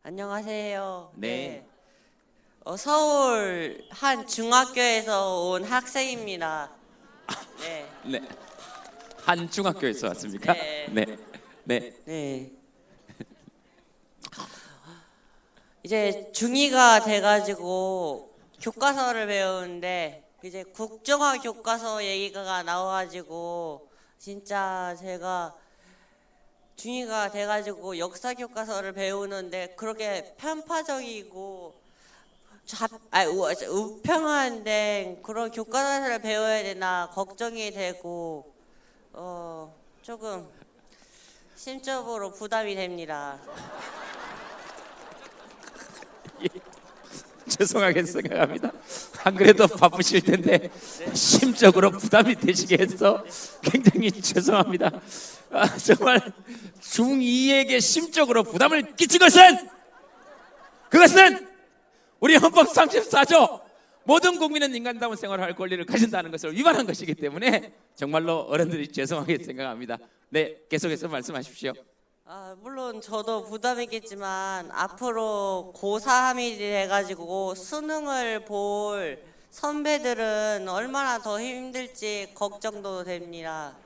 안녕하세요. 네. 서울 한 중학교에서 온 학생입니다. 네. 네. 한 중학교에서 왔습니까? 네. 네. 네. 네. 이제 중2가 돼가지고 교과서를 배우는데 이제 국정화 교과서 얘기가 나와가지고 진짜 제가 중2가 돼가지고 역사 교과서를 배우는데 그렇게 편파적이고 우평한데 그런 교과서를 배워야 되나 걱정이 되고 조금 심적으로 부담이 됩니다. 죄송하게 생각합니다. 안 그래도 바쁘실 텐데 심적으로 부담이 되시게 해서 굉장히 죄송합니다. 정말 중2에게 심적으로 부담을 끼친 그것은 우리 헌법 34조 모든 국민은 인간다운 생활을 할 권리를 가진다는 것을 위반한 것이기 때문에 정말로 어른들이 죄송하게 생각합니다. 네, 계속해서 말씀하십시오. 물론 저도 부담이겠지만 앞으로 고3이 돼가지고 수능을 볼 선배들은 얼마나 더 힘들지 걱정도 됩니다.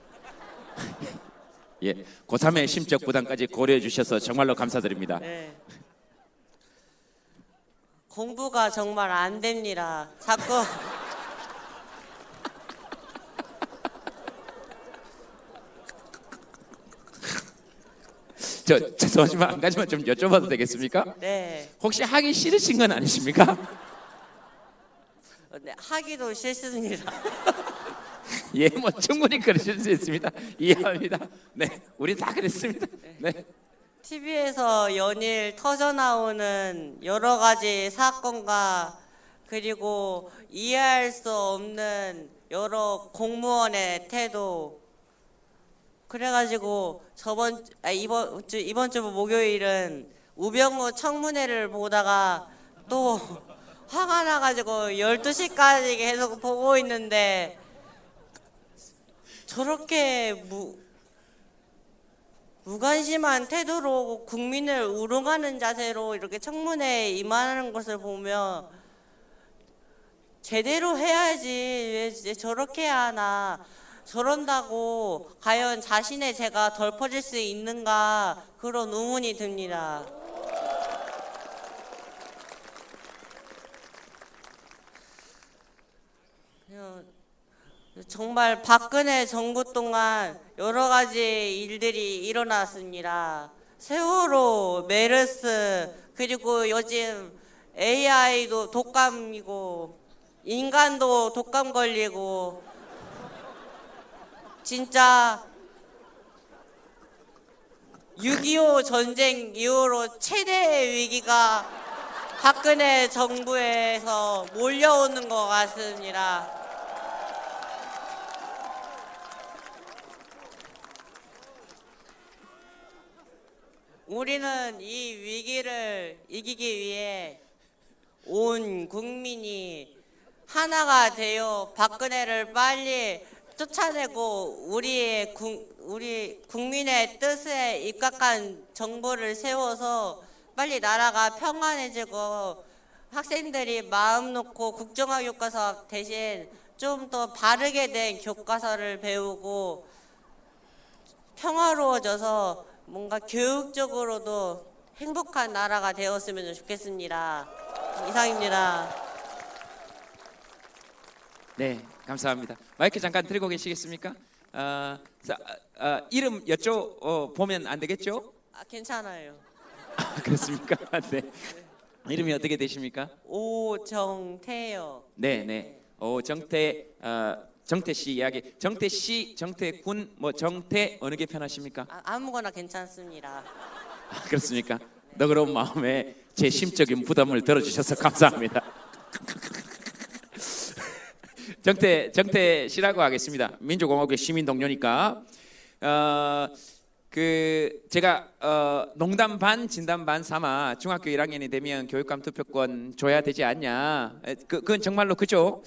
예, 고3의 심적 부담까지 고려해 주셔서 정말로 감사드립니다. 네. 공부가 정말 안 됩니다. 자꾸 죄송하지만 한 가지만 좀 여쭤봐도 되겠습니까? 네. 혹시 하기 싫으신 건 아니십니까? 네, 하기도 싫습니다. 예, 뭐 충분히 그러실 수 있습니다. 이해합니다. 네, 우리 다 그랬습니다. 네, TV에서 연일 터져 나오는 여러 가지 사건과 그리고 이해할 수 없는 여러 공무원의 태도 그래가지고 이번 주 목요일은 우병우 청문회를 보다가 또 화가 나가지고 12시까지 계속 보고 있는데 저렇게 무관심한 태도로 국민을 우롱하는 자세로 이렇게 청문회에 임하는 것을 보면 제대로 해야지 왜 저렇게 해야 하나 저런다고 과연 자신의 죄가 덜퍼질 수 있는가 그런 의문이 듭니다. 정말 박근혜 정부 동안 여러 가지 일들이 일어났습니다. 세월호, 메르스, 그리고 요즘 AI도 독감이고 인간도 독감 걸리고 진짜 6.25 전쟁 이후로 최대 위기가 박근혜 정부에서 몰려오는 것 같습니다. 우리는 이 위기를 이기기 위해 온 국민이 하나가 되어 박근혜를 빨리 쫓아내고 우리 국민의 뜻에 입각한 정부를 세워서 빨리 나라가 평안해지고 학생들이 마음 놓고 국정화 교과서 대신 좀 더 바르게 된 교과서를 배우고 평화로워져서 뭔가 교육적으로도 행복한 나라가 되었으면 좋겠습니다. 이상입니다. 네, 감사합니다. 마이크 잠깐 들고 계시겠습니까? 이름 여쭤보면 안 되겠죠? 괜찮아요. 그렇습니까? 네. 이름이 어떻게 되십니까? 오정태요. 네. 정태 씨 이야기. 정태 씨, 정태군, 정태 어느 게 편하십니까? 아무거나 괜찮습니다. 그렇습니까? 너그러운 마음에 제 심적인 부담을 덜어주셔서 감사합니다. 정태 씨라고 하겠습니다. 민주공화국의 시민 동료니까. 제가 농담 반 진담 반 삼아 중학교 1학년이 되면 교육감 투표권 줘야 되지 않냐. 그건 정말로 그죠.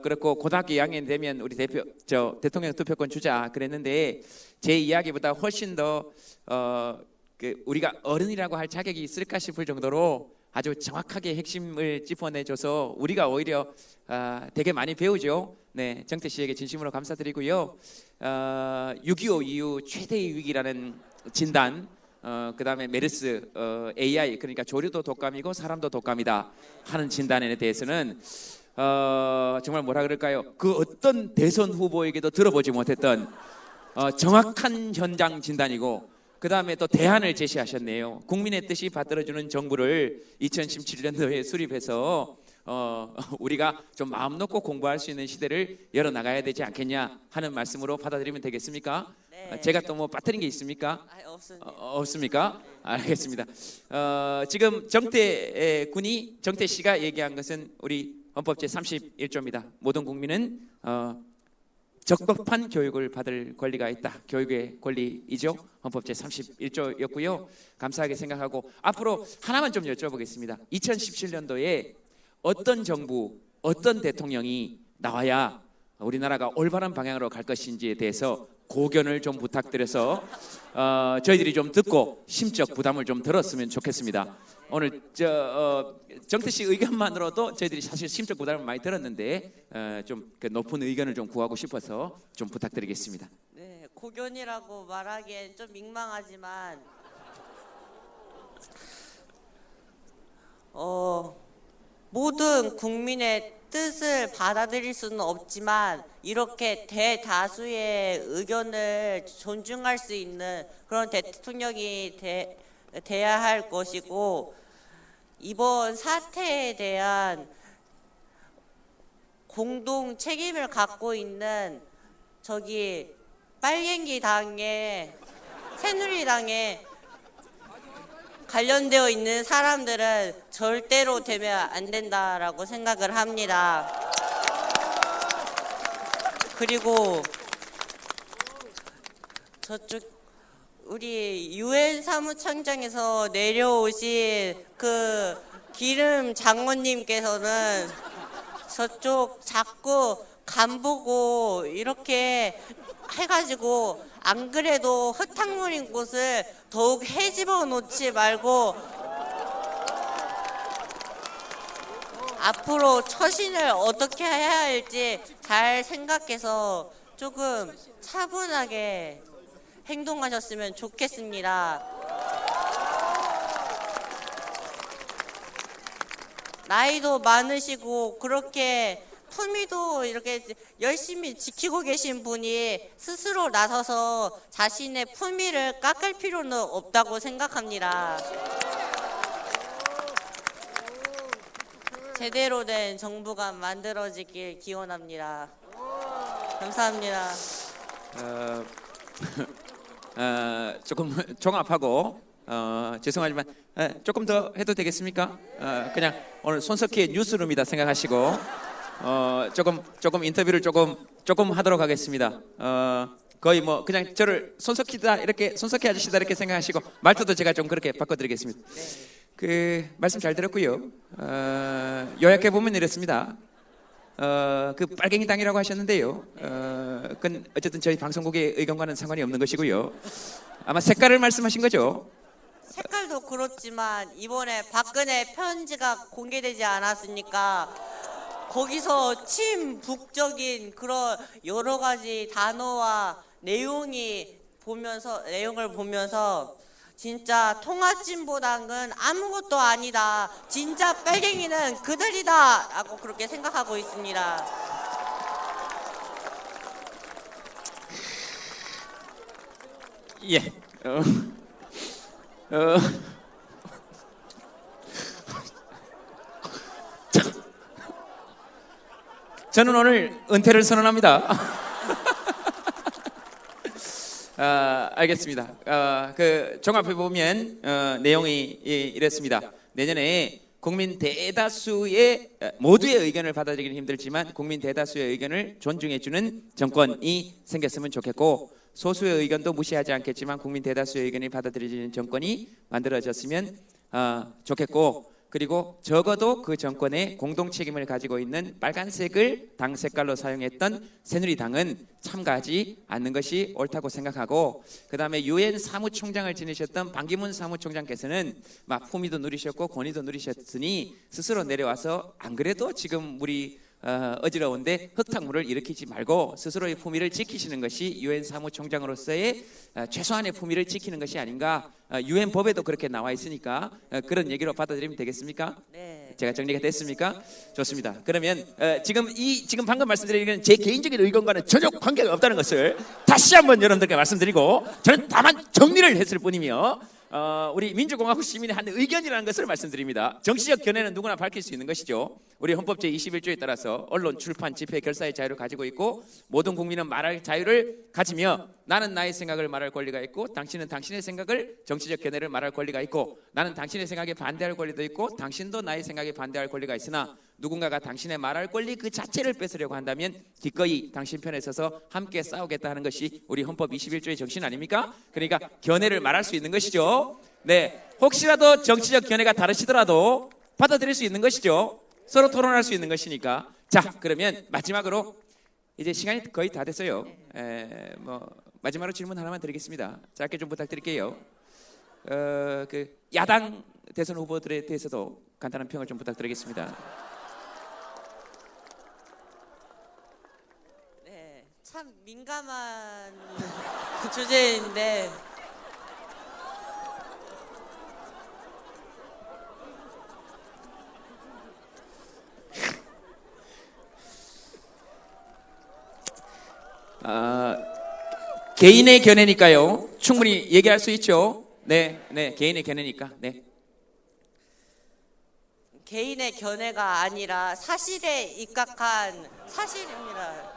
그렇고 고등학교 2학년이 되면 우리 대통령 투표권 주자 그랬는데 제 이야기보다 훨씬 더 우리가 어른이라고 할 자격이 있을까 싶을 정도로 아주 정확하게 핵심을 짚어내줘서 우리가 오히려 되게 많이 배우죠. 네, 정태 씨에게 진심으로 감사드리고요. 6.25 이후 최대의 위기라는 진단, 그 다음에 메르스, AI, 그러니까 조류도 독감이고 사람도 독감이다 하는 진단에 대해서는 정말 뭐라 그럴까요? 그 어떤 대선 후보에게도 들어보지 못했던 정확한 현장 진단이고, 그 다음에 또 대안을 제시하셨네요. 국민의 뜻이 받들어주는 정부를 2017년도에 수립해서 우리가 좀 마음 놓고 공부할 수 있는 시대를 열어나가야 되지 않겠냐 하는 말씀으로 받아들이면 되겠습니까? 네. 제가 또 뭐 빠뜨린 게 있습니까? 없습니다. 없습니까? 알겠습니다. 지금 정태 씨가 얘기한 것은 우리 헌법 제31조입니다. 모든 국민은 적법한 교육을 받을 권리가 있다. 교육의 권리이죠. 헌법 제31조였고요. 감사하게 생각하고 앞으로 하나만 좀 여쭤보겠습니다. 2017년도에 어떤 정부, 어떤 대통령이 나와야 우리나라가 올바른 방향으로 갈 것인지에 대해서 고견을 좀 부탁드려서 저희들이 좀 듣고 심적 부담을 좀 덜었으면 좋겠습니다. 오늘 정태 씨 의견만으로도 저희들이 사실 심적 부담을 많이 들었는데 좀 높은 의견을 좀 구하고 싶어서 좀 부탁드리겠습니다. 네, 고견이라고 말하기엔 좀 민망하지만 모든 국민의 뜻을 받아들일 수는 없지만 이렇게 대다수의 의견을 존중할 수 있는 그런 대통령이 돼야 할 것이고, 이번 사태에 대한 공동 책임을 갖고 있는 저기 빨갱이 당에 새누리당에 관련되어 있는 사람들은 절대로 되면 안 된다라고 생각을 합니다. 그리고 저쪽 우리 유엔 사무총장에서 내려오신 그 기름 장관님께서는 저쪽 자꾸 간보고 이렇게 해가지고 안 그래도 흙탕물인 곳을 더욱 헤집어 놓지 말고 앞으로 처신을 어떻게 해야 할지 잘 생각해서 조금 차분하게 행동하셨으면 좋겠습니다. 나이도 많으시고 그렇게 품위도 이렇게 열심히 지키고 계신 분이 스스로 나서서 자신의 품위를 깎을 필요는 없다고 생각합니다. 제대로 된 정부가 만들어지길 기원합니다. 감사합니다. 조금 종합하고 죄송하지만 조금 더 해도 되겠습니까? 그냥 오늘 손석희의 뉴스룸이다 생각하시고 조금 인터뷰를 조금 하도록 하겠습니다. 거의 뭐 그냥 저를 손석희다 이렇게 손석희 아저씨다 이렇게 생각하시고 말투도 제가 좀 그렇게 바꿔드리겠습니다. 그 말씀 잘 들었고요. 요약해 보면 이렇습니다. 그 빨갱이 당이라고 하셨는데요. 그건 어쨌든 저희 방송국의 의견과는 상관이 없는 것이고요. 아마 색깔을 말씀하신 거죠? 색깔도 그렇지만 이번에 박근혜 편지가 공개되지 않았습니까? 거기서 친북적인 그런 여러 가지 단어와 내용을 보면서 진짜 통화찐보다는 아무것도 아니다. 진짜 빨갱이는 그들이다. 라고 그렇게 생각하고 있습니다. 예. 저는 오늘 은퇴를 선언합니다. 알겠습니다. 그 종합해 보면 내용이 이랬습니다. 내년에 국민 대다수의 모두의 의견을 받아들이기는 힘들지만 국민 대다수의 의견을 존중해주는 정권이 생겼으면 좋겠고, 소수의 의견도 무시하지 않겠지만 국민 대다수의 의견이 받아들여지는 정권이 만들어졌으면 좋겠고, 그리고 적어도 그 정권의 공동 책임을 가지고 있는 빨간색을 당 색깔로 사용했던 새누리당은 참가하지 않는 것이 옳다고 생각하고, 그 다음에 유엔 사무총장을 지내셨던 반기문 사무총장께서는 막 품위도 누리셨고 권위도 누리셨으니 스스로 내려와서 안 그래도 지금 우리 어지러운데 흙탕물을 일으키지 말고 스스로의 품위를 지키시는 것이 유엔 사무총장으로서의 최소한의 품위를 지키는 것이 아닌가. 유엔 법에도 그렇게 나와 있으니까 그런 얘기로 받아들이면 되겠습니까? 네. 제가 정리가 됐습니까? 좋습니다. 그러면 지금 방금 말씀드린 건 제 개인적인 의견과는 전혀 관계가 없다는 것을 다시 한번 여러분들께 말씀드리고, 저는 다만 정리를 했을 뿐이며 우리 민주공화국 시민의 한 의견이라는 것을 말씀드립니다. 정치적 견해는 누구나 밝힐 수 있는 것이죠. 우리 헌법 제21조에 따라서 언론, 출판, 집회, 결사의 자유를 가지고 있고 모든 국민은 말할 자유를 가지며, 나는 나의 생각을 말할 권리가 있고 당신은 당신의 생각을, 정치적 견해를 말할 권리가 있고, 나는 당신의 생각에 반대할 권리도 있고 당신도 나의 생각에 반대할 권리가 있으나 누군가가 당신의 말할 권리 그 자체를 뺏으려고 한다면 기꺼이 당신 편에 서서 함께 싸우겠다 하는 것이 우리 헌법 21조의 정신 아닙니까? 그러니까 견해를 말할 수 있는 것이죠. 네, 혹시라도 정치적 견해가 다르시더라도 받아들일 수 있는 것이죠. 서로 토론할 수 있는 것이니까. 자, 그러면 마지막으로 이제 시간이 거의 다 됐어요. 마지막으로 질문 하나만 드리겠습니다. 짧게 좀 부탁드릴게요. 그 야당 대선 후보들에 대해서도 간단한 평을 좀 부탁드리겠습니다. 네, 참 민감한 주제인데 개인의 견해니까요. 충분히 얘기할 수 있죠. 네, 개인의 견해니까. 네. 개인의 견해가 아니라 사실에 입각한 사실입니다.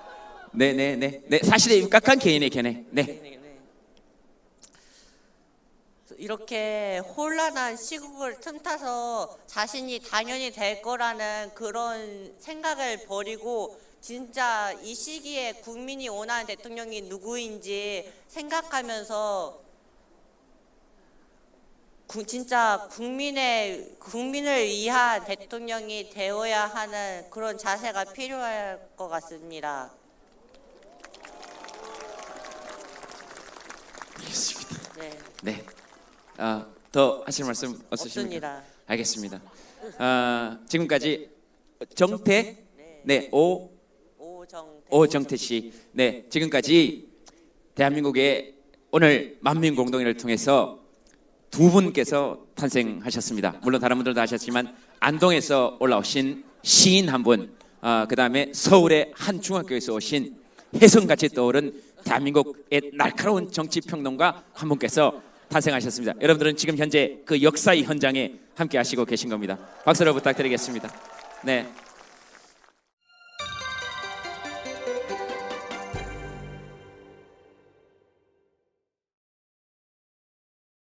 네. 사실에 입각한 개인의 견해. 네. 이렇게 혼란한 시국을 틈타서 자신이 당연히 될 거라는 그런 생각을 버리고 진짜 이 시기에 국민이 원하는 대통령이 누구인지 생각하면서 진짜 국민을 위한 대통령이 되어야 하는 그런 자세가 필요할 것 같습니다. 알겠습니다. 네. 더 하실 말씀 없으십니까? 없습니다. 알겠습니다. 지금까지 정태, 오정태 씨, 지금까지 대한민국의 오늘 만민공동회를 통해서 두 분께서 탄생하셨습니다. 물론 다른 분들도 하셨지만 안동에서 올라오신 시인 한 분, 그 다음에 서울의 한 중학교에서 오신 혜성같이 떠오른 대한민국의 날카로운 정치평론가 한 분께서 탄생하셨습니다. 여러분들은 지금 현재 그 역사의 현장에 함께 하시고 계신 겁니다. 박수를 부탁드리겠습니다. 네.